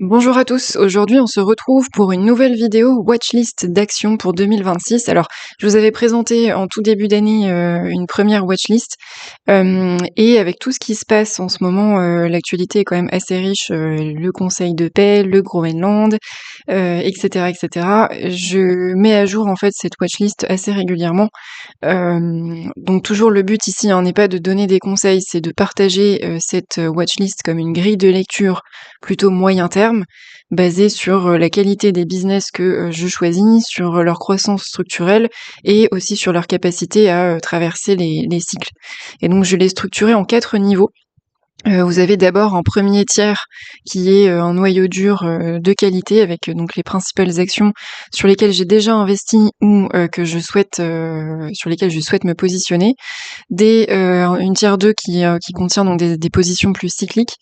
Bonjour à tous, aujourd'hui on se retrouve pour une nouvelle vidéo watchlist d'actions pour 2026. Alors, je vous avais présenté en tout début d'année une première watchlist et avec tout ce qui se passe en ce moment, l'actualité est quand même assez riche, le Conseil de paix, le Groenland, etc., etc. Je mets à jour en fait cette watchlist assez régulièrement. Donc toujours le but ici n'est pas de donner des conseils, c'est de partager cette watchlist comme une grille de lecture plutôt moyen terme, basée sur la qualité des business que je choisis, sur leur croissance structurelle et aussi sur leur capacité à traverser les cycles. Et donc je l'ai structuré en 4 niveaux. Vous avez d'abord un premier tiers qui est un noyau dur de qualité avec donc les principales actions sur lesquelles j'ai déjà investi ou que je souhaite sur lesquelles je souhaite me positionner. Une tiers 2 qui contient donc des positions plus cycliques,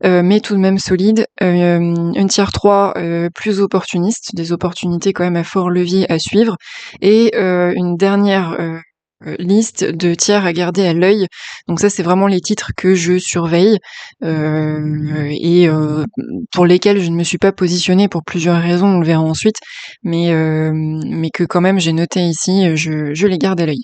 mais tout de même solides. Une tiers 3 plus opportuniste, des opportunités quand même à fort levier à suivre. Et une dernière liste de tiers à garder à l'œil. Donc ça, c'est vraiment les titres que je surveille et pour lesquels je ne me suis pas positionnée pour plusieurs raisons, on le verra ensuite, mais que quand même j'ai noté ici, je les garde à l'œil.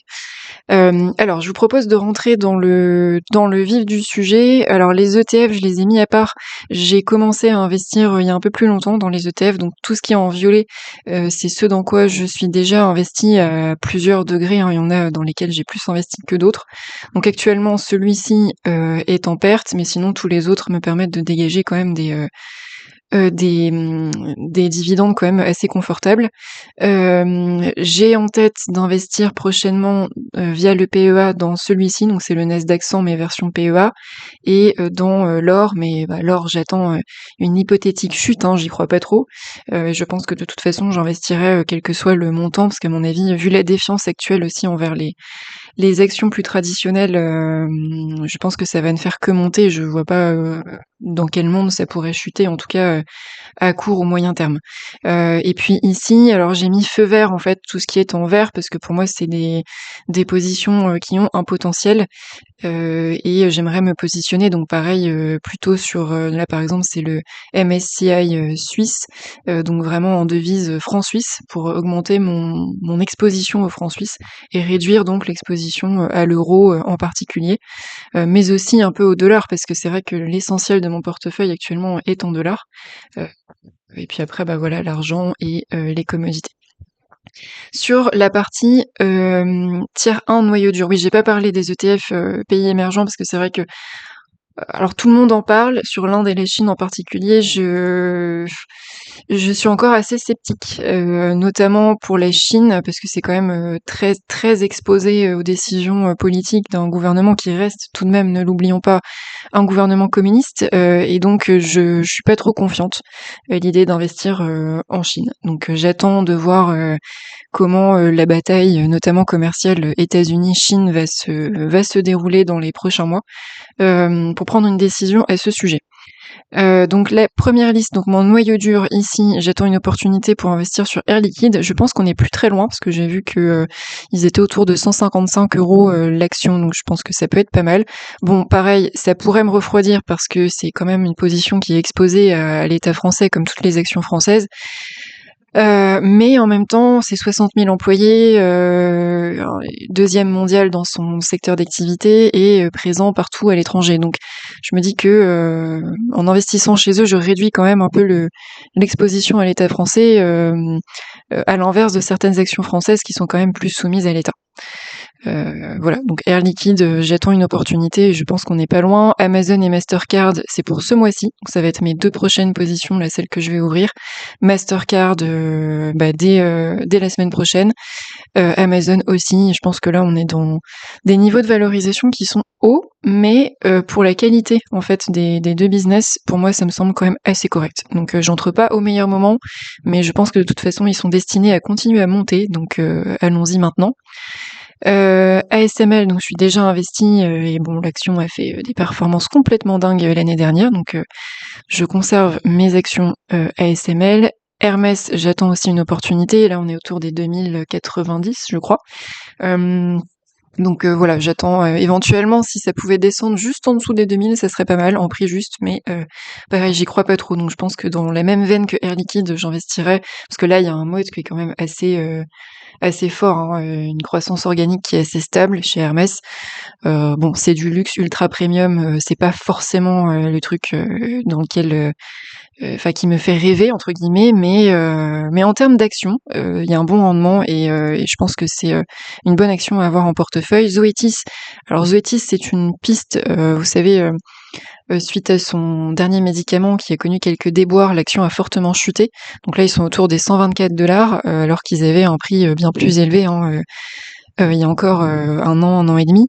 Alors, je vous propose de rentrer dans le vif du sujet. Alors, les ETF, je les ai mis à part. J'ai commencé à investir il y a un peu plus longtemps dans les ETF, donc tout ce qui est en violet, c'est ce dans quoi je suis déjà investie à plusieurs degrés, hein. Il y en a dans lesquels j'ai plus investi que d'autres. Donc actuellement, celui-ci est en perte, mais sinon tous les autres me permettent de dégager quand même des dividendes quand même assez confortables. J'ai en tête d'investir prochainement via le PEA dans celui-ci, donc c'est le Nasdaq 100 mais version PEA, et dans l'or, mais l'or j'attends une hypothétique chute, hein, j'y crois pas trop. Je pense que de toute façon j'investirai quel que soit le montant, parce qu'à mon avis, vu la défiance actuelle aussi envers les actions plus traditionnelles, je pense que ça va ne faire que monter. Je vois pas dans quel monde ça pourrait chuter, en tout cas à court ou moyen terme. Et puis ici, alors j'ai mis feu vert en fait, tout ce qui est en vert, parce que pour moi c'est des positions qui ont un potentiel. Et j'aimerais me positionner donc pareil plutôt sur là par exemple c'est le MSCI suisse, donc vraiment en devise franc suisse pour augmenter mon exposition au franc suisse et réduire donc l'exposition à l'euro en particulier, mais aussi un peu au dollar parce que c'est vrai que l'essentiel de mon portefeuille actuellement est en dollars. Euh, et puis après voilà l'argent et les commodités. Sur la partie tiers 1 noyau dur, oui j'ai pas parlé des ETF pays émergents parce que c'est vrai que alors tout le monde en parle, sur l'Inde et la Chine en particulier, je suis encore assez sceptique, notamment pour la Chine, parce que c'est quand même très très exposé aux décisions politiques d'un gouvernement qui reste tout de même, ne l'oublions pas, un gouvernement communiste, et donc je suis pas trop confiante à l'idée d'investir en Chine. Donc j'attends de voir comment la bataille, notamment commerciale États-Unis-Chine, va se dérouler dans les prochains mois, pour prendre une décision à ce sujet. Donc la première liste, donc mon noyau dur ici, j'attends une opportunité pour investir sur Air Liquide. Je pense qu'on est plus très loin parce que j'ai vu que ils étaient autour de 155 € l'action, donc je pense que ça peut être pas mal. Bon, pareil, ça pourrait me refroidir parce que c'est quand même une position qui est exposée à l'État français comme toutes les actions françaises. Mais en même temps, c'est 60 000 employés, deuxième mondial dans son secteur d'activité et présent partout à l'étranger. Donc, je me dis que en investissant chez eux, je réduis quand même un peu l'exposition à l'État français, à l'inverse de certaines actions françaises qui sont quand même plus soumises à l'État. Voilà, donc Air Liquide, j'attends une opportunité, je pense qu'on n'est pas loin. Amazon et Mastercard, c'est pour ce mois-ci, donc ça va être mes 2 prochaines positions, là, celles que je vais ouvrir. Mastercard, dès la semaine prochaine. Amazon aussi, je pense que là, on est dans des niveaux de valorisation qui sont hauts, mais pour la qualité, en fait, des 2 business, pour moi, ça me semble quand même assez correct. Donc j'entre pas au meilleur moment, mais je pense que de toute façon, ils sont destinés à continuer à monter, donc allons-y maintenant. ASML, donc je suis déjà investie et bon l'action a fait des performances complètement dingues l'année dernière, donc je conserve mes actions ASML. Hermès, j'attends aussi une opportunité. Là, on est autour des 2090, je crois. Euh, Donc voilà, j'attends éventuellement si ça pouvait descendre juste en dessous des 2000, ça serait pas mal en prix juste, mais pareil, j'y crois pas trop. Donc je pense que dans la même veine que Air Liquide, j'investirais parce que là, il y a un mode qui est quand même assez fort, hein, une croissance organique qui est assez stable chez Hermès. Bon, c'est du luxe ultra premium, c'est pas forcément le truc dans lequel enfin qui me fait rêver entre guillemets, mais en termes d'action, il y a un bon rendement et je pense que c'est une bonne action à avoir en portefeuille. Zoetis, alors Zoetis c'est une piste, vous savez, suite à son dernier médicament qui a connu quelques déboires, l'action a fortement chuté. Donc là ils sont autour des 124 $, alors qu'ils avaient un prix bien plus élevé, hein, il y a encore un an et demi.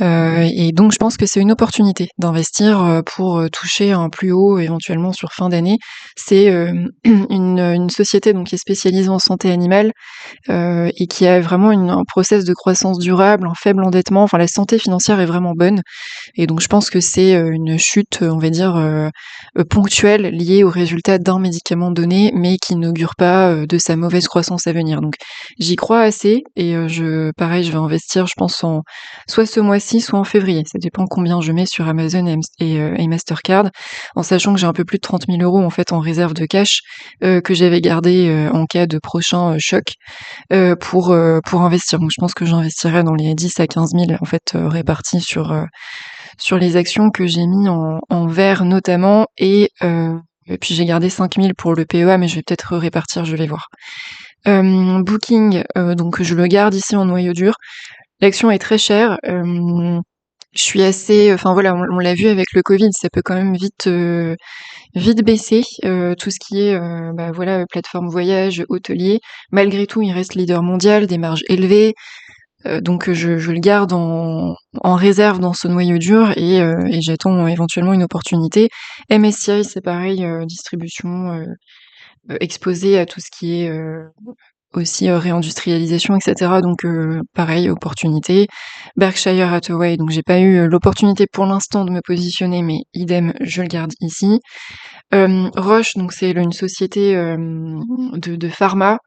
Et donc je pense que c'est une opportunité d'investir pour toucher un plus haut éventuellement sur fin d'année. C'est une société donc qui est spécialisée en santé animale et qui a vraiment un process de croissance durable, un faible endettement. Enfin, la santé financière est vraiment bonne. Et donc je pense que c'est une chute, on va dire, ponctuelle liée au résultat d'un médicament donné, mais qui n'augure pas de sa mauvaise croissance à venir. Donc j'y crois assez et pareil, je vais investir, je pense, soit ce mois-ci, soit en février. Ça dépend combien je mets sur Amazon et Mastercard, en sachant que j'ai un peu plus de 30 000 € en fait en réserve de cash que j'avais gardé en cas de prochain choc pour investir. Donc je pense que j'investirai dans les 10 à 15 000 en fait répartis sur les actions que j'ai mis en vert notamment et puis j'ai gardé 5 000 pour le PEA, mais je vais peut-être répartir, je vais voir. Booking, donc je le garde ici en noyau dur. L'action est très chère. Je suis assez, enfin voilà, on l'a vu avec le Covid, ça peut quand même vite baisser. Tout ce qui est, bah voilà, plateforme voyage, hôtelier. Malgré tout, il reste leader mondial, des marges élevées. Donc je le garde en réserve dans ce noyau dur et j'attends éventuellement une opportunité. MSCI, c'est pareil, distribution exposée à tout ce qui est aussi réindustrialisation, etc. Donc pareil, opportunité. Berkshire Hathaway, donc j'ai pas eu l'opportunité pour l'instant de me positionner, mais idem, je le garde ici. Roche, donc c'est une société de pharma,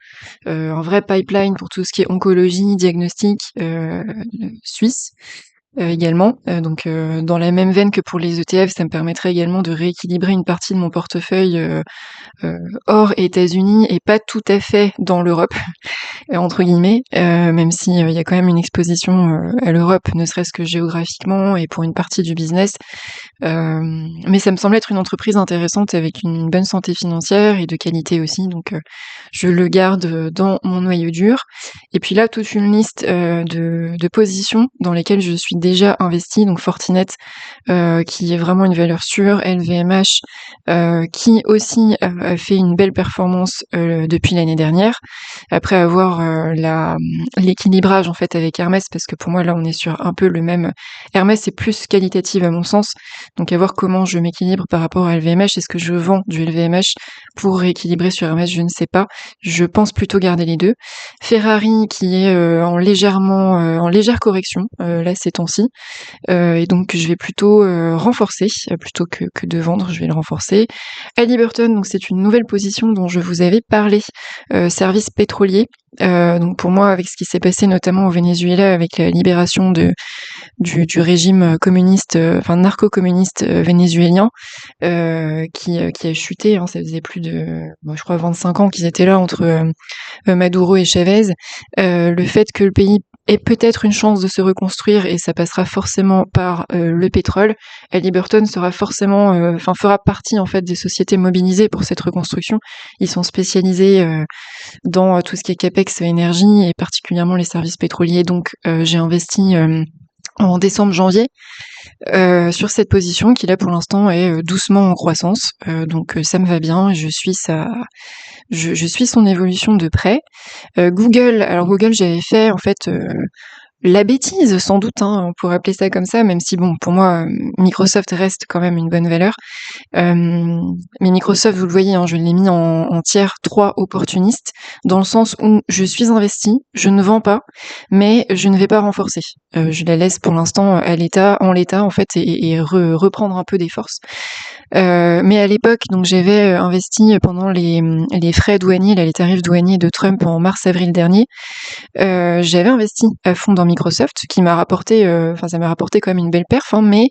un vrai pipeline pour tout ce qui est oncologie, diagnostic, suisse également. Donc dans la même veine que pour les ETF, ça me permettrait également de rééquilibrer une partie de mon portefeuille hors États-Unis et pas tout à fait dans l'Europe. Entre guillemets, même si il y a quand même une exposition à l'Europe, ne serait-ce que géographiquement et pour une partie du business. Mais ça me semble être une entreprise intéressante avec une bonne santé financière et de qualité aussi, donc je le garde dans mon noyau dur. Et puis là, toute une liste de positions dans lesquelles je suis déjà investie, donc Fortinet, qui est vraiment une valeur sûre, LVMH, qui aussi a fait une belle performance depuis l'année dernière, après avoir l'équilibrage en fait avec Hermès, parce que pour moi là on est sur un peu le même. Hermès est plus qualitative à mon sens, donc à voir comment je m'équilibre par rapport à LVMH. Est-ce que je vends du LVMH pour rééquilibrer sur Hermès? Je ne sais pas. Je pense plutôt garder les deux. Ferrari qui est en légère correction là ces temps-ci, et donc je vais plutôt renforcer plutôt que de vendre. Je vais le renforcer. Halliburton, donc c'est une nouvelle position dont je vous avais parlé, service pétrolier. Donc pour moi, avec ce qui s'est passé notamment au Venezuela avec la libération du régime communiste, enfin narco-communiste vénézuélien, qui a chuté, hein, ça faisait plus de, je crois 25 ans qu'ils étaient là entre Maduro et Chavez. Le fait que le pays ait peut-être une chance de se reconstruire et ça passera forcément par le pétrole. Halliburton sera forcément, fera partie en fait des sociétés mobilisées pour cette reconstruction. Ils sont spécialisés dans tout ce qui est capex énergie et particulièrement les services pétroliers. Donc j'ai investi en décembre-janvier sur cette position qui là pour l'instant est doucement en croissance. Donc ça me va bien. Je suis son évolution de près. Google, alors Google j'avais fait en fait la bêtise sans doute, hein, on pourrait appeler ça comme ça, même si bon pour moi Microsoft reste quand même une bonne valeur. Mais Microsoft, vous le voyez, hein, je l'ai mis en tiers 3 opportuniste, dans le sens où je suis investie, je ne vends pas, mais je ne vais pas renforcer. Je la laisse pour l'instant en l'état en fait et reprendre un peu des forces. Mais à l'époque, donc j'avais investi pendant les frais douaniers, là, les tarifs douaniers de Trump en mars-avril dernier. J'avais investi à fond dans Microsoft, qui m'a rapporté, enfin ça m'a rapporté quand même une belle perf, hein, mais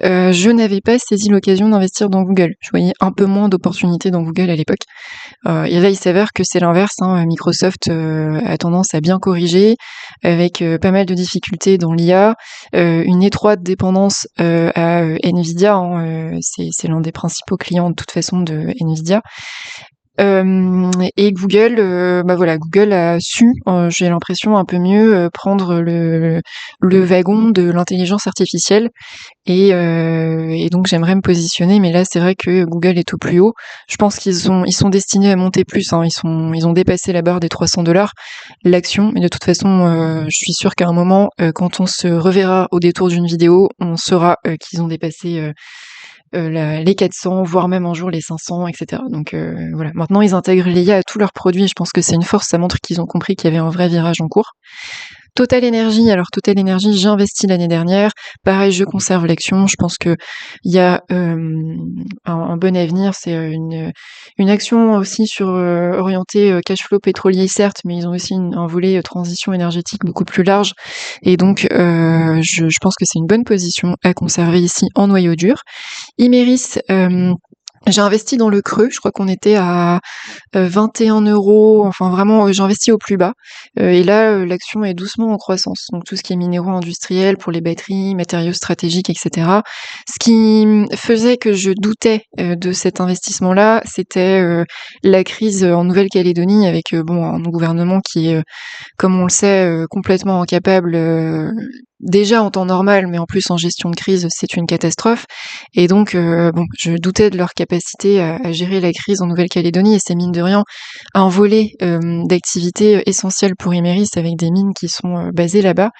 je n'avais pas saisi l'occasion d'investir dans Google. Je voyais un peu moins d'opportunités dans Google à l'époque. Et là, il s'avère que c'est l'inverse, hein. Microsoft a tendance à bien corriger, avec pas mal de difficultés dans l'IA, une étroite dépendance à Nvidia, hein. C'est l'un des principaux clients de toute façon de Nvidia. Et Google, bah voilà, Google a su, j'ai l'impression un peu mieux prendre le wagon de l'intelligence artificielle et donc j'aimerais me positionner, mais là c'est vrai que Google est au plus haut. Je pense ils sont destinés à monter plus, hein. Ils ont dépassé la barre des $300 l'action, mais de toute façon, je suis sûre qu'à un moment, quand on se reverra au détour d'une vidéo, on saura qu'ils ont dépassé les 400, voire même un jour les 500, etc. Donc voilà. Maintenant, ils intègrent l'IA à tous leurs produits. Je pense que c'est une force. Ça montre qu'ils ont compris qu'il y avait un vrai virage en cours. Total Energy, alors Total Energy, j'ai investi l'année dernière. Pareil, je conserve l'action. Je pense que il y a un bon avenir. C'est une action aussi sur orientée cash flow pétrolier, certes, mais ils ont aussi un volet transition énergétique beaucoup plus large. Et donc, je pense que c'est une bonne position à conserver ici en noyau dur. Imeris, j'ai investi dans le creux. Je crois qu'on était à 21 €. Enfin, vraiment, j'ai investi au plus bas. Et là, l'action est doucement en croissance. Donc, tout ce qui est minéraux industriels pour les batteries, matériaux stratégiques, etc. Ce qui faisait que je doutais de cet investissement-là, c'était la crise en Nouvelle-Calédonie avec bon un gouvernement qui est, comme on le sait, complètement incapable. Déjà en temps normal, mais en plus en gestion de crise, c'est une catastrophe. Et donc, bon, je doutais de leur capacité à gérer la crise en Nouvelle-Calédonie, et c'est mine de rien un volet d'activité essentielle pour Imerys, avec des mines qui sont basées là-bas,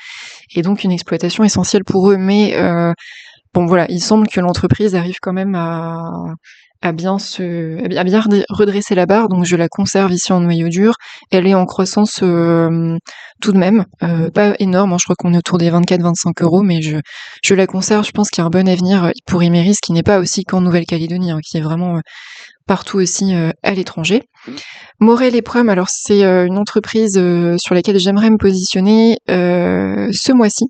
et donc une exploitation essentielle pour eux. Mais bon, voilà, il semble que l'entreprise arrive quand même à bien redresser la barre, donc je la conserve ici en noyau dur. Elle est en croissance tout de même, pas énorme, hein, je crois qu'on est autour des 24-25 €, mais je la conserve. Je pense qu'il y a un bon avenir pour Imerys, qui n'est pas aussi qu'en Nouvelle-Calédonie, hein, qui est vraiment partout aussi à l'étranger. Morel et Prum, alors c'est une entreprise sur laquelle j'aimerais me positionner ce mois-ci.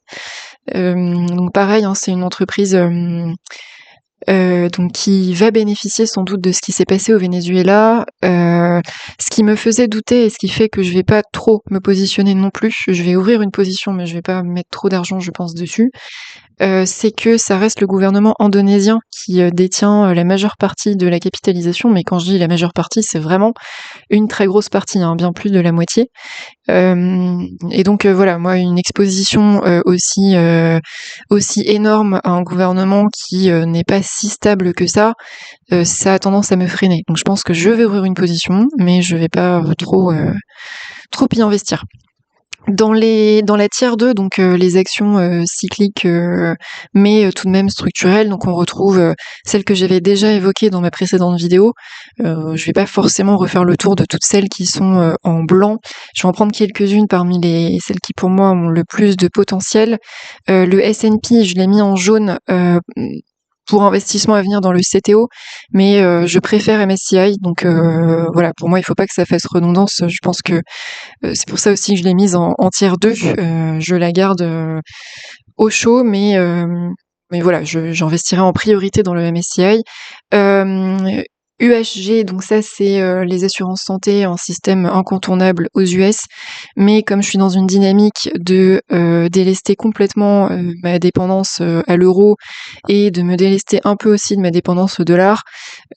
Donc pareil, hein, c'est une entreprise donc qui va bénéficier sans doute de ce qui s'est passé au Venezuela. Ce qui me faisait douter et ce qui fait que je vais pas trop me positionner non plus, je vais ouvrir une position mais je vais pas mettre trop d'argent je pense dessus, c'est que ça reste le gouvernement indonésien qui détient la majeure partie de la capitalisation. Mais quand je dis la majeure partie, c'est vraiment une très grosse partie, hein, bien plus de la moitié. Et donc voilà, moi une exposition aussi énorme à un gouvernement qui n'est pas si stable que ça a tendance à me freiner. Donc je pense que je vais ouvrir une position, mais je vais pas trop y investir. Dans la tier 2, donc les actions cycliques, mais tout de même structurelles, donc on retrouve celles que j'avais déjà évoquées dans ma précédente vidéo. Je vais pas forcément refaire le tour de toutes celles qui sont en blanc. Je vais en prendre quelques-unes parmi celles qui pour moi ont le plus de potentiel. Le S&P, je l'ai mis en jaune pour investissement à venir dans le CTO, mais je préfère MSCI. Donc voilà, pour moi il faut pas que ça fasse redondance. Je pense que c'est pour ça aussi que je l'ai mise en tier 2. Je la garde au chaud, mais voilà, j'investirai en priorité dans le MSCI. UHG, donc ça c'est les assurances santé, un système incontournable aux US, mais comme je suis dans une dynamique de délester complètement ma dépendance à l'euro et de me délester un peu aussi de ma dépendance au dollar,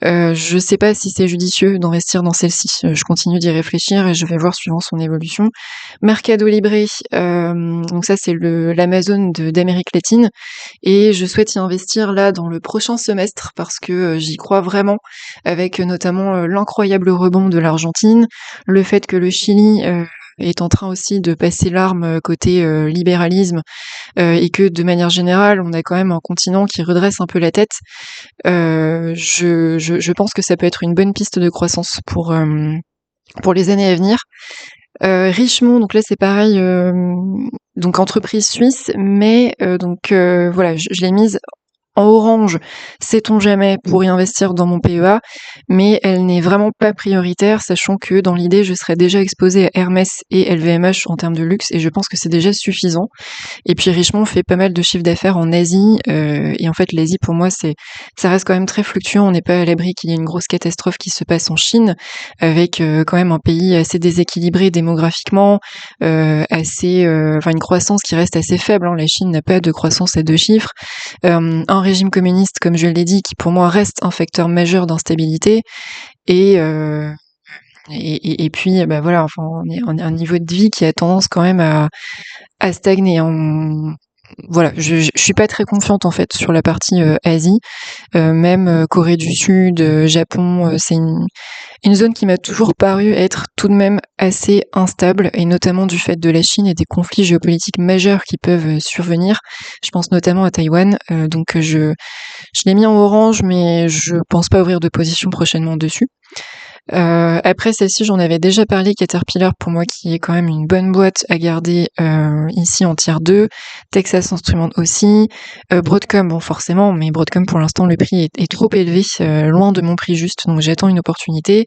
je sais pas si c'est judicieux d'investir dans celle-ci. Je continue d'y réfléchir et je vais voir suivant son évolution. Mercado Libre, donc ça c'est l'Amazon d'Amérique latine, et je souhaite y investir là dans le prochain semestre parce que j'y crois vraiment, avec notamment l'incroyable rebond de l'Argentine, le fait que le Chili est en train aussi de passer l'arme côté libéralisme, et que de manière générale on a quand même un continent qui redresse un peu la tête. Je pense que ça peut être une bonne piste de croissance pour les années à venir. Richemont, donc là c'est pareil, donc entreprise suisse, mais donc voilà, je l'ai mise en orange, sait-on jamais, pour y investir dans mon PEA, mais elle n'est vraiment pas prioritaire, sachant que dans l'idée, je serais déjà exposée à Hermès et LVMH en termes de luxe, et je pense que c'est déjà suffisant. Et puis Richemont fait pas mal de chiffre d'affaires en Asie, et en fait l'Asie pour moi ça reste quand même très fluctuant. On n'est pas à l'abri qu'il y ait une grosse catastrophe qui se passe en Chine, avec quand même un pays assez déséquilibré démographiquement, enfin une croissance qui reste assez faible. La Chine n'a pas de croissance à 2 chiffres, un régime communiste comme je l'ai dit qui pour moi reste un facteur majeur d'instabilité et et puis bah voilà, enfin on est un niveau de vie qui a tendance quand même à stagner. Voilà, je suis pas très confiante en fait sur la partie Asie, même Corée du Sud, Japon, c'est une zone qui m'a toujours paru être tout de même assez instable, et notamment du fait de la Chine et des conflits géopolitiques majeurs qui peuvent survenir. Je pense notamment à Taïwan, donc je l'ai mis en orange, mais je pense pas ouvrir de position prochainement dessus. Après celle-ci, j'en avais déjà parlé, Caterpillar pour moi qui est quand même une bonne boîte à garder ici en tier 2, Texas Instruments aussi, Broadcom bon forcément, mais Broadcom pour l'instant le prix est trop élevé, loin de mon prix juste, donc j'attends une opportunité.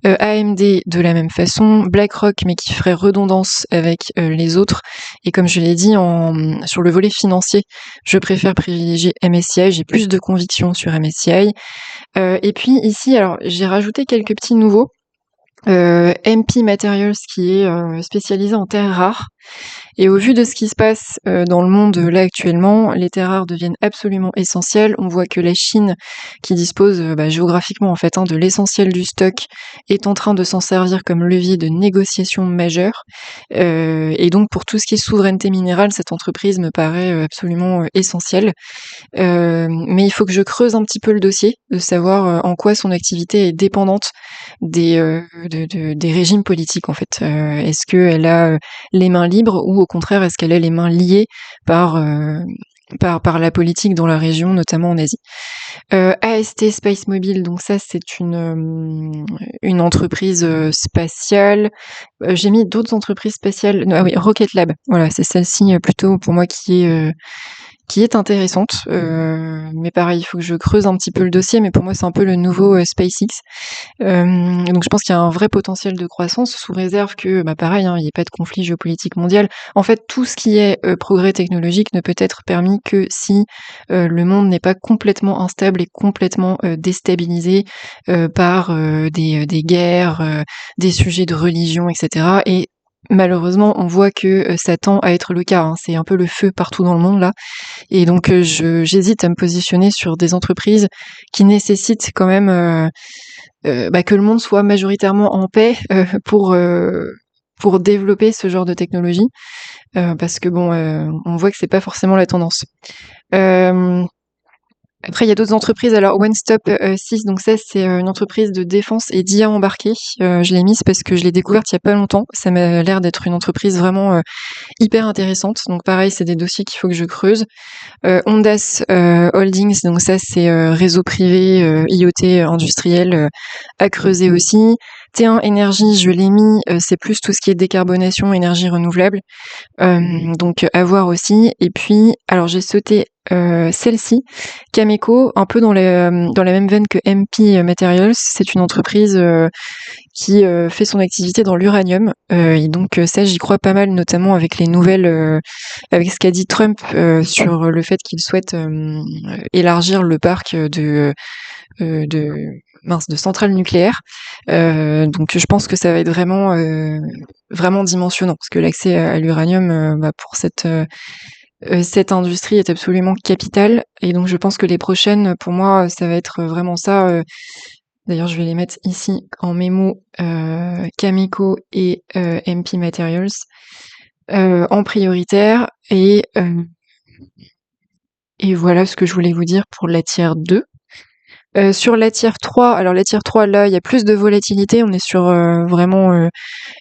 AMD de la même façon, BlackRock mais qui ferait redondance avec les autres, et comme je l'ai dit sur le volet financier, je préfère privilégier MSCI, j'ai plus de conviction sur MSCI. Et puis ici, alors j'ai rajouté quelques petits nouveaux. MP Materials qui est spécialisé en terres rares. Et au vu de ce qui se passe dans le monde là actuellement, les terres rares deviennent absolument essentielles. On voit que la Chine, qui dispose géographiquement en fait de l'essentiel du stock, est en train de s'en servir comme levier de négociation majeur. Et donc pour tout ce qui est souveraineté minérale, cette entreprise me paraît absolument essentielle. Mais il faut que je creuse un petit peu le dossier, de savoir en quoi son activité est dépendante des régimes politiques en fait. Est-ce qu'elle a les mains libres, ou au contraire est-ce qu'elle a les mains liées par la politique dans la région, notamment en Asie. AST Space Mobile, donc ça c'est une entreprise spatiale. J'ai mis d'autres entreprises spatiales. Ah oui, Rocket Lab. Voilà, c'est celle-ci plutôt pour moi qui est intéressante, mais pareil, il faut que je creuse un petit peu le dossier, mais pour moi c'est un peu le nouveau SpaceX. Donc je pense qu'il y a un vrai potentiel de croissance, sous réserve que, pareil, il n'y ait pas de conflit géopolitique mondial. En fait, tout ce qui est progrès technologique ne peut être permis que si le monde n'est pas complètement instable et complètement déstabilisé par des guerres, des sujets de religion, etc. Et malheureusement, on voit que ça tend à être le cas. C'est un peu le feu partout dans le monde là. Et donc j'hésite à me positionner sur des entreprises qui nécessitent quand même que le monde soit majoritairement en paix pour développer ce genre de technologie, parce que on voit que c'est pas forcément la tendance. Après, il y a d'autres entreprises. Alors, One Stop 6, donc ça, c'est une entreprise de défense et d'IA embarquée. Je l'ai mise parce que je l'ai découverte il y a pas longtemps. Ça m'a l'air d'être une entreprise vraiment hyper intéressante. Donc pareil, c'est des dossiers qu'il faut que je creuse. Ondas Holdings, donc ça c'est réseau privé, IoT industriel, à creuser aussi. T1 Énergie, je l'ai mis, c'est plus tout ce qui est décarbonation, énergie renouvelable, donc à voir aussi. Et puis, alors j'ai sauté celle-ci, Cameco, un peu dans la même veine que MP Materials. C'est une entreprise qui fait son activité dans l'uranium, et donc ça j'y crois pas mal, notamment avec les nouvelles, avec ce qu'a dit Trump sur le fait qu'il souhaite élargir le parc de centrales nucléaires. Donc je pense que ça va être vraiment dimensionnant, parce que l'accès à l'uranium pour cette industrie est absolument capitale, et donc je pense que les prochaines, pour moi, ça va être vraiment ça. D'ailleurs, je vais les mettre ici en mémo, Cameco et MP Materials en prioritaire, et voilà ce que je voulais vous dire pour la tier 2. Sur la tier 3, alors la tier 3 là, il y a plus de volatilité, on est sur vraiment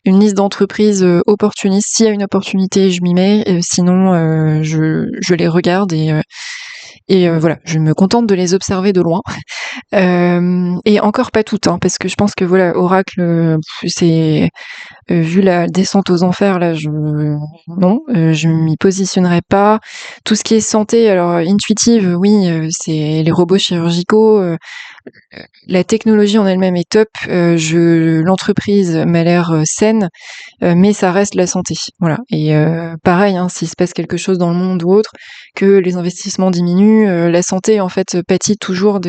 une liste d'entreprises opportunistes. S'il y a une opportunité, je m'y mets, sinon je les regarde, et voilà, je me contente de les observer de loin. Et encore pas toutes, hein, parce que je pense que voilà, Oracle, c'est vu la descente aux enfers là, non, je m'y positionnerai pas. Tout ce qui est santé, alors Intuitive, oui, c'est les robots chirurgicaux, la technologie en elle-même est top. L'entreprise m'a l'air saine, mais ça reste la santé, voilà. Et pareil, hein, s'il se passe quelque chose dans le monde ou autre, que les investissements diminuent, la santé en fait pâtit toujours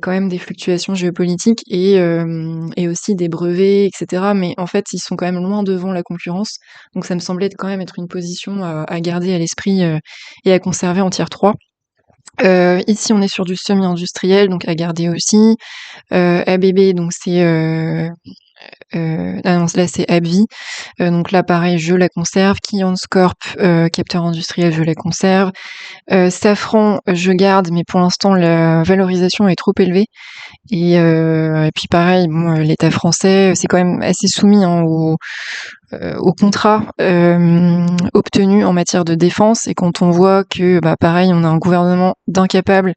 quand même des fluctuations géopolitiques et aussi des brevets, etc. Mais en fait, ils sont quand même loin devant la concurrence. Donc ça me semblait quand même être une position à garder à l'esprit et à conserver en tier 3. Ici, on est sur du semi-industriel, donc à garder aussi. ABB, donc c'est... ah non, là c'est AbbVie. Donc là, pareil, je la conserve. Keyence Corp, capteur industriel, je la conserve. Safran, je garde, mais pour l'instant, la valorisation est trop élevée. Et puis pareil, bon, l'État français, c'est quand même assez soumis hein, aux contrats obtenus en matière de défense. Et quand on voit que, bah, pareil, on a un gouvernement d'incapables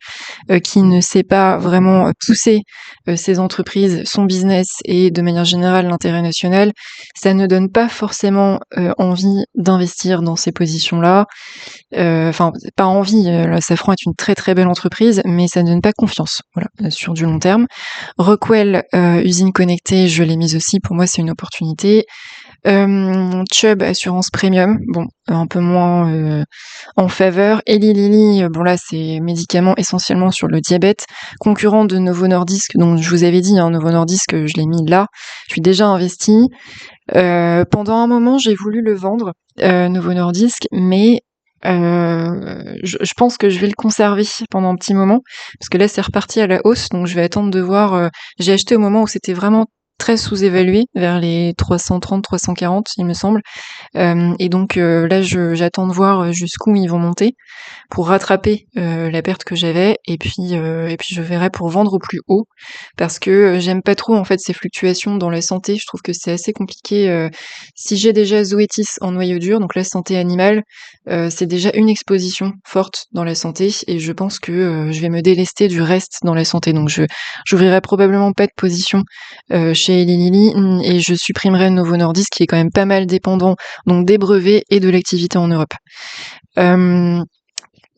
qui ne sait pas vraiment pousser ses entreprises, son business et de manière générale l'intérêt national, ça ne donne pas forcément envie d'investir dans ces positions-là. Enfin, pas envie, Safran est une très très belle entreprise, mais ça ne donne pas confiance, voilà, sur du long terme. Rockwell, usine connectée, je l'ai mise aussi, pour moi c'est une opportunité. Chubb, assurance premium, bon, un peu moins en faveur. Eli Lilly, bon là c'est médicaments essentiellement sur le diabète, concurrent de Novo Nordisk, donc je vous avais dit, hein, Novo Nordisk, je l'ai mis là, je suis déjà investie. Pendant un moment, j'ai voulu le vendre, Novo Nordisk, mais je pense que je vais le conserver pendant un petit moment, parce que là c'est reparti à la hausse, donc je vais attendre de voir. J'ai acheté au moment où c'était vraiment très sous-évalué, vers les 330, 340, il me semble. Et donc là, j'attends de voir jusqu'où ils vont monter pour rattraper la perte que j'avais, et puis je verrai pour vendre au plus haut, parce que j'aime pas trop en fait ces fluctuations dans la santé. Je trouve que c'est assez compliqué. Si j'ai déjà Zoetis en noyau dur, donc la santé animale, c'est déjà une exposition forte dans la santé, et je pense que je vais me délester du reste dans la santé. Donc j'ouvrirai probablement pas de position chez Eli Lilly, et je supprimerai Novo Nordisk qui est quand même pas mal dépendant donc des brevets et de l'activité en Europe.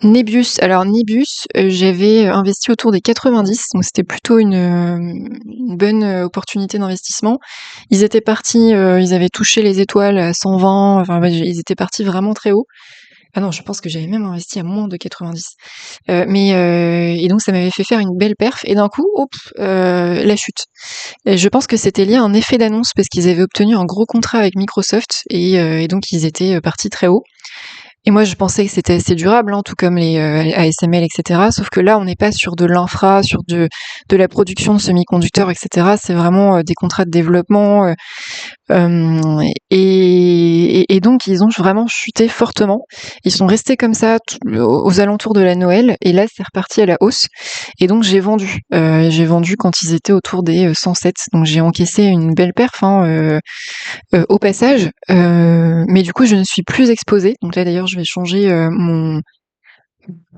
Nebius, alors Nebius, j'avais investi autour des 90, donc c'était plutôt une bonne opportunité d'investissement. Ils étaient partis, ils avaient touché les étoiles à 120, enfin ils étaient partis vraiment très haut. Ah non, je pense que j'avais même investi à moins de 90. Et donc ça m'avait fait faire une belle perf, et d'un coup, hop, la chute. Et je pense que c'était lié à un effet d'annonce, parce qu'ils avaient obtenu un gros contrat avec Microsoft, et donc ils étaient partis très haut. Et moi, je pensais que c'était assez durable, hein, tout comme les ASML, etc. Sauf que là, on n'est pas sur de l'infra, sur de la production de semi-conducteurs, etc. C'est vraiment des contrats de développement. Et donc, ils ont vraiment chuté fortement. Ils sont restés comme ça aux alentours de la Noël. Et là, c'est reparti à la hausse. Et donc, j'ai vendu. J'ai vendu quand ils étaient autour des 107. Donc, j'ai encaissé une belle perf, hein, au passage. Mais du coup, je ne suis plus exposée. Donc là, d'ailleurs, je vais changer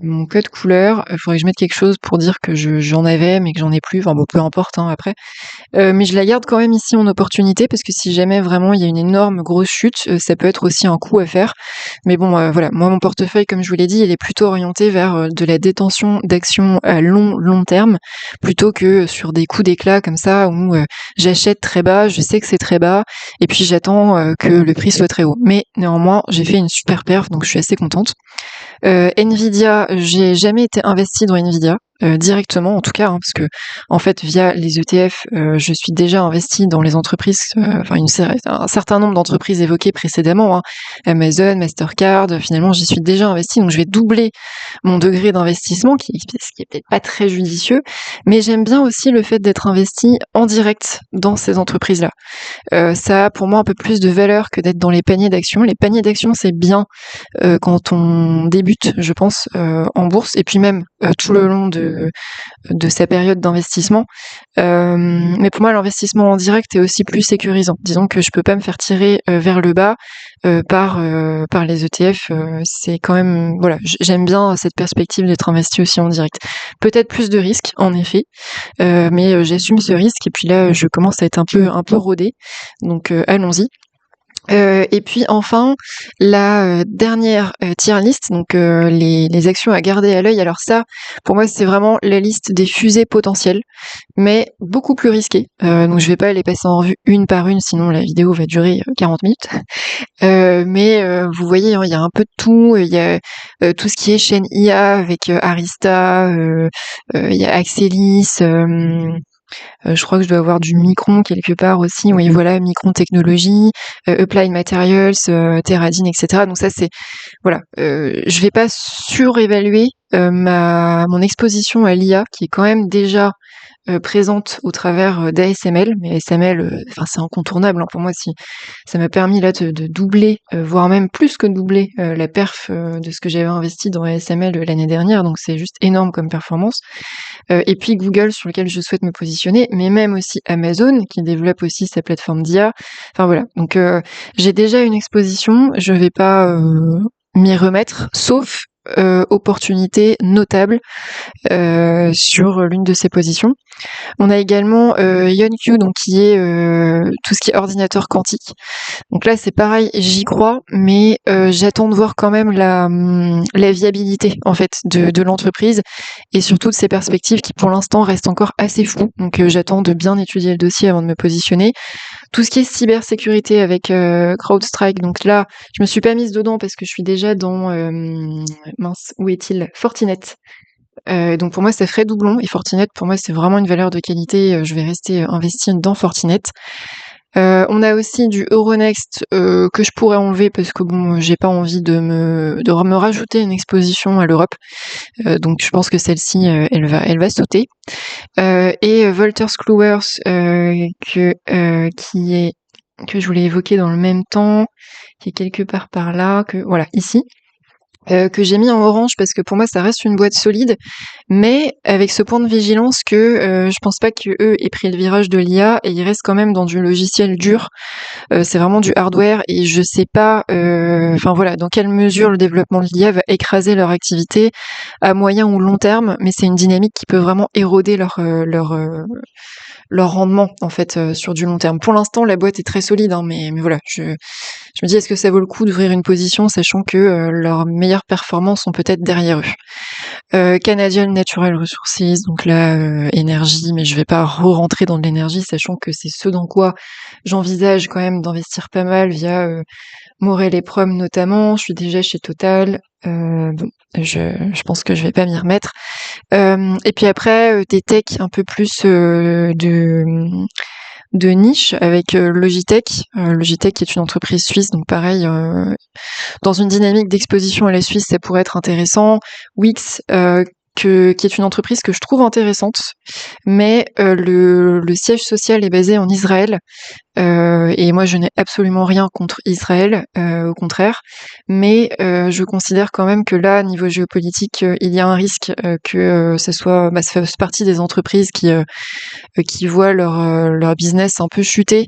mon code couleur. Il faudrait que je mette quelque chose pour dire que j'en avais, mais que j'en ai plus. Enfin bon, peu importe, hein, après. Mais je la garde quand même ici en opportunité, parce que si jamais vraiment il y a une énorme grosse chute, ça peut être aussi un coup à faire. Mais bon, voilà, moi mon portefeuille, comme je vous l'ai dit, il est plutôt orienté vers de la détention d'actions à long terme, plutôt que sur des coups d'éclat comme ça, où j'achète très bas, je sais que c'est très bas, et puis j'attends que le prix soit très haut. Mais néanmoins, j'ai fait une super perf, donc je suis assez contente. Nvidia, j'ai jamais été investie dans Nvidia. Directement en tout cas, hein, parce que en fait via les ETF, je suis déjà investie dans les entreprises, enfin un certain nombre d'entreprises évoquées précédemment, hein, Amazon, Mastercard, finalement j'y suis déjà investie, donc je vais doubler mon degré d'investissement, ce qui est peut-être pas très judicieux, mais j'aime bien aussi le fait d'être investie en direct dans ces entreprises-là. Ça a pour moi un peu plus de valeur que d'être dans les paniers d'actions. Les paniers d'actions c'est bien quand on débute, je pense, en bourse, et puis même tout le long de sa période d'investissement. Mais mais pour moi, l'investissement en direct est aussi plus sécurisant. Disons que je peux pas me faire tirer vers le bas par les ETF. C'est quand même, voilà, j'aime bien cette perspective d'être investi aussi en direct. Peut-être plus de risques, en effet, mais j'assume ce risque. Et puis là, je commence à être un peu rodée, donc allons-y. Et puis enfin, la dernière tier list, donc les actions à garder à l'œil. Alors ça, pour moi, c'est vraiment la liste des fusées potentielles, mais beaucoup plus risquées. Donc je vais pas les passer en revue une par une, sinon la vidéo va durer 40 minutes. Mais vous voyez, hein, il y a un peu de tout. Il y a tout ce qui est chaîne IA avec Arista, il y a Axelis. Je crois que je dois avoir du Micron quelque part aussi. Oui, voilà, Micron Technologies, Applied Materials, Teradyn, etc. Donc ça, c'est voilà. Je vais pas surévaluer mon exposition à l'IA, qui est quand même déjà présente au travers d'ASML, mais ASML, enfin c'est incontournable, hein, pour moi. Si ça m'a permis là de doubler, voire même plus que doubler la perf de ce que j'avais investi dans ASML l'année dernière, donc c'est juste énorme comme performance. Et puis Google, sur lequel je souhaite me positionner, mais même aussi Amazon qui développe aussi sa plateforme d'IA. Enfin voilà, donc j'ai déjà une exposition, je vais pas m'y remettre, sauf opportunité notable sur l'une de ces positions. On a également IonQ, donc qui est tout ce qui est ordinateur quantique. Donc là, c'est pareil, j'y crois, mais j'attends de voir quand même la viabilité en fait de l'entreprise et surtout de ses perspectives qui pour l'instant restent encore assez floues. Donc j'attends de bien étudier le dossier avant de me positionner. Tout ce qui est cybersécurité avec CrowdStrike, donc là, je me suis pas mise dedans parce que je suis déjà dans mince, où est-il? Fortinet. Donc pour moi, ça ferait doublon et Fortinet, pour moi, c'est vraiment une valeur de qualité. Je vais rester investie dans Fortinet. On a aussi du Euronext que je pourrais enlever parce que bon, j'ai pas envie de me rajouter une exposition à l'Europe. Donc je pense que celle-ci, elle va sauter. Et Wolters Kluwer que je voulais évoquer dans le même temps, qui est quelque part par là, que voilà, ici. Que j'ai mis en orange parce que pour moi ça reste une boîte solide, mais avec ce point de vigilance que je pense pas que eux aient pris le virage de l'IA et ils restent quand même dans du logiciel dur. C'est vraiment du hardware et je sais pas, enfin voilà, dans quelle mesure le développement de l'IA va écraser leur activité à moyen ou long terme, mais c'est une dynamique qui peut vraiment éroder leur rendement en fait sur du long terme. Pour l'instant, la boîte est très solide, hein, mais voilà, je me dis est-ce que ça vaut le coup d'ouvrir une position sachant que leurs meilleures performances sont peut-être derrière eux. Canadian Natural Resources, donc là énergie, mais je vais pas re-rentrer dans de l'énergie, sachant que c'est ce dans quoi j'envisage quand même d'investir pas mal via Morel et Prom notamment. Je suis déjà chez Total. Bon, je pense que je vais pas m'y remettre. Et puis après des techs un peu plus de niche avec Logitech. Logitech qui est une entreprise suisse, donc pareil, dans une dynamique d'exposition à la Suisse, ça pourrait être intéressant. Wix, qui est une entreprise que je trouve intéressante, mais le siège social est basé en Israël. Et moi, je n'ai absolument rien contre Israël, au contraire. Mais je considère quand même que là, niveau géopolitique, il y a un risque que ça fasse partie des entreprises qui voient leur business un peu chuter.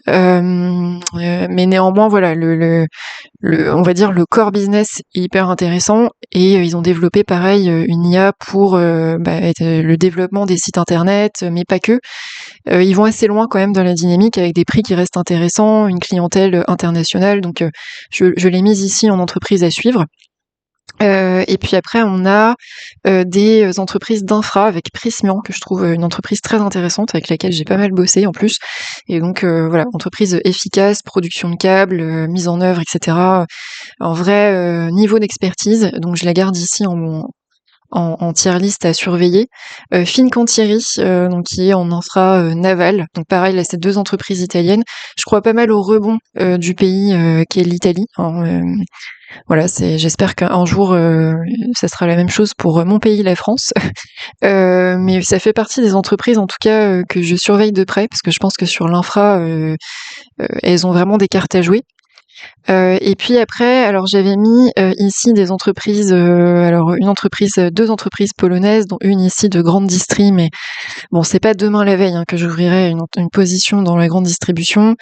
Mais néanmoins, voilà, on va dire le core business est hyper intéressant et ils ont développé pareil une IA pour le développement des sites internet, mais pas que. Ils vont assez loin quand même dans la dynamique avec des prix qui restent intéressants, une clientèle internationale. Donc je l'ai mise ici en entreprise à suivre. Et puis après, on a des entreprises d'infra avec Prismian, que je trouve une entreprise très intéressante, avec laquelle j'ai pas mal bossé en plus. Et donc voilà, entreprise efficace, production de câbles, mise en œuvre, etc. En vrai niveau d'expertise, donc je la garde ici en tier list à surveiller. Fincantieri, donc qui est en infra naval. Donc pareil, là, c'est deux entreprises italiennes. Je crois pas mal au rebond du pays qui est l'Italie. Hein, voilà, j'espère qu'un jour, ça sera la même chose pour mon pays, la France. Mais ça fait partie des entreprises, en tout cas, que je surveille de près, parce que je pense que sur l'infra, elles ont vraiment des cartes à jouer. Et puis après, alors j'avais mis ici des entreprises, alors une entreprise, 2 entreprises polonaises, dont une ici de grande distri, mais bon, c'est pas demain la veille hein, que j'ouvrirai une position dans la grande distribution.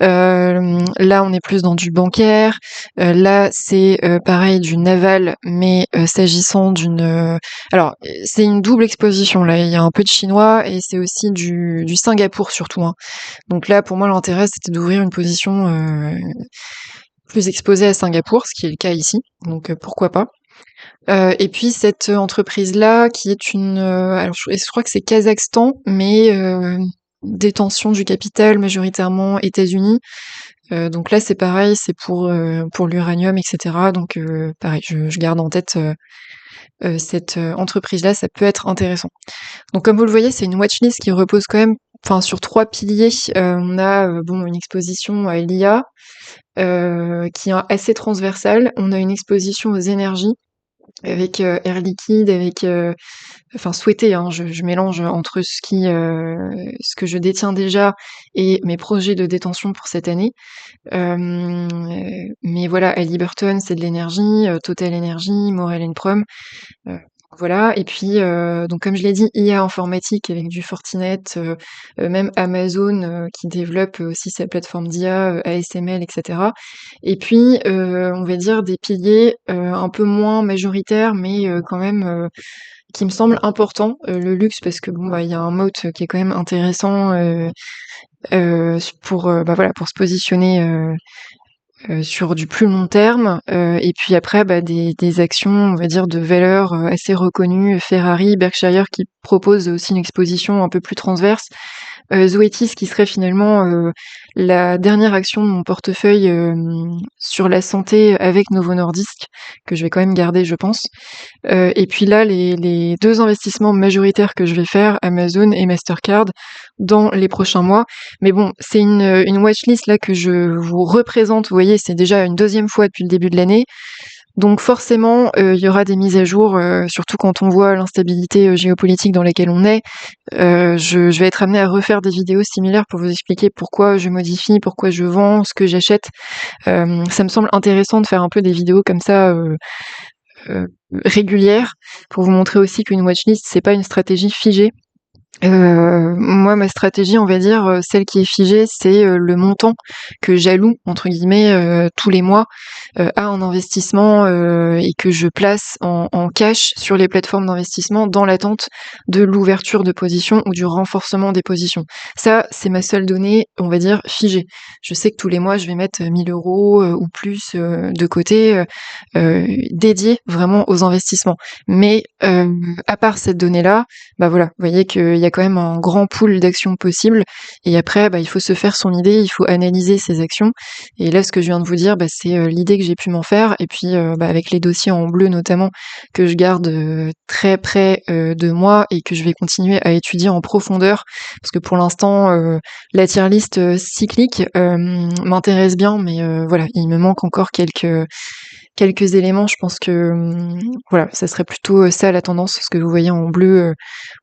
Là, on est plus dans du bancaire. Là, c'est pareil du naval, mais s'agissant alors, c'est une double exposition. Là, il y a un peu de chinois et c'est aussi du Singapour surtout. Hein. Donc là, pour moi, l'intérêt, c'était d'ouvrir une position plus exposée à Singapour, ce qui est le cas ici. Donc pourquoi pas. Et puis cette entreprise-là, qui est alors je crois que c'est Kazakhstan, mais détention du capital majoritairement États-Unis. Donc là, c'est pareil, c'est pour l'uranium, etc. Donc pareil, je garde en tête cette entreprise-là, ça peut être intéressant. Donc comme vous le voyez, c'est une watchlist qui repose quand même, enfin sur 3 piliers. On a bon une exposition à l'IA qui est assez transversale. On a une exposition aux énergies avec Air Liquide, avec enfin souhaité, hein, je mélange entre ce que je détiens déjà et mes projets de détention pour cette année. Mais voilà, Halliburton, c'est de l'énergie, Total Energy, Morel Prom, heu, voilà. Et puis donc comme je l'ai dit, IA informatique avec du Fortinet, même Amazon qui développe aussi sa plateforme d'IA, ASML, et cetera. Et puis on va dire des piliers un peu moins majoritaires, mais quand même qui me semble important, le luxe, parce que bon, bah, il y a un moat qui est quand même intéressant pour bah, voilà, pour se positionner sur du plus long terme. Et puis après, bah, des actions, on va dire, de valeur assez reconnues, Ferrari, Berkshire, qui proposent aussi une exposition un peu plus transverse. Zoetis, qui serait finalement la dernière action de mon portefeuille sur la santé avec Novo Nordisk, que je vais quand même garder, je pense. Et puis là, les 2 investissements majoritaires que je vais faire, Amazon et Mastercard, dans les prochains mois. Mais bon, c'est une watchlist là que je vous représente. Vous voyez, c'est déjà une 2e fois depuis le début de l'année. Donc forcément, il y aura des mises à jour, surtout quand on voit l'instabilité géopolitique dans laquelle on est. Je vais être amenée à refaire des vidéos similaires pour vous expliquer pourquoi je modifie, pourquoi je vends, ce que j'achète. Ça me semble intéressant de faire un peu des vidéos comme ça, régulières, pour vous montrer aussi qu'une watchlist, c'est pas une stratégie figée. Moi, ma stratégie, on va dire, celle qui est figée, c'est le montant que «j'alloue» entre guillemets tous les mois à un investissement et que je place en cash sur les plateformes d'investissement dans l'attente de l'ouverture de position ou du renforcement des positions. Ça, c'est ma seule donnée, on va dire, figée. Je sais que tous les mois, je vais mettre 1 000 € ou plus de côté dédiés vraiment aux investissements. Mais à part cette donnée-là, bah voilà, vous voyez qu'il y a quand même un grand pool d'actions possibles. Et après, bah, il faut se faire son idée, il faut analyser ses actions. Et là, ce que je viens de vous dire, bah, c'est l'idée que j'ai pu m'en faire. Et puis, bah, avec les dossiers en bleu notamment, que je garde très près de moi et que je vais continuer à étudier en profondeur. Parce que pour l'instant, la tier list cyclique m'intéresse bien, mais voilà, il me manque encore quelques éléments. Je pense que voilà, ça serait plutôt ça la tendance, ce que vous voyez en bleu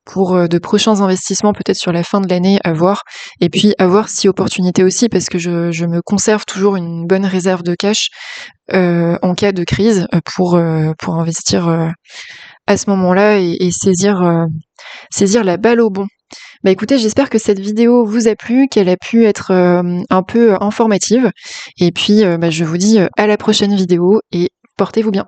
pour de prochains investissements peut-être sur la fin de l'année, à voir. Et puis à voir si opportunité aussi, parce que je me conserve toujours une bonne réserve de cash en cas de crise pour investir à ce moment-là et saisir la balle au bond. Bah écoutez, j'espère que cette vidéo vous a plu, qu'elle a pu être un peu informative. Et puis bah, je vous dis à la prochaine vidéo et portez-vous bien.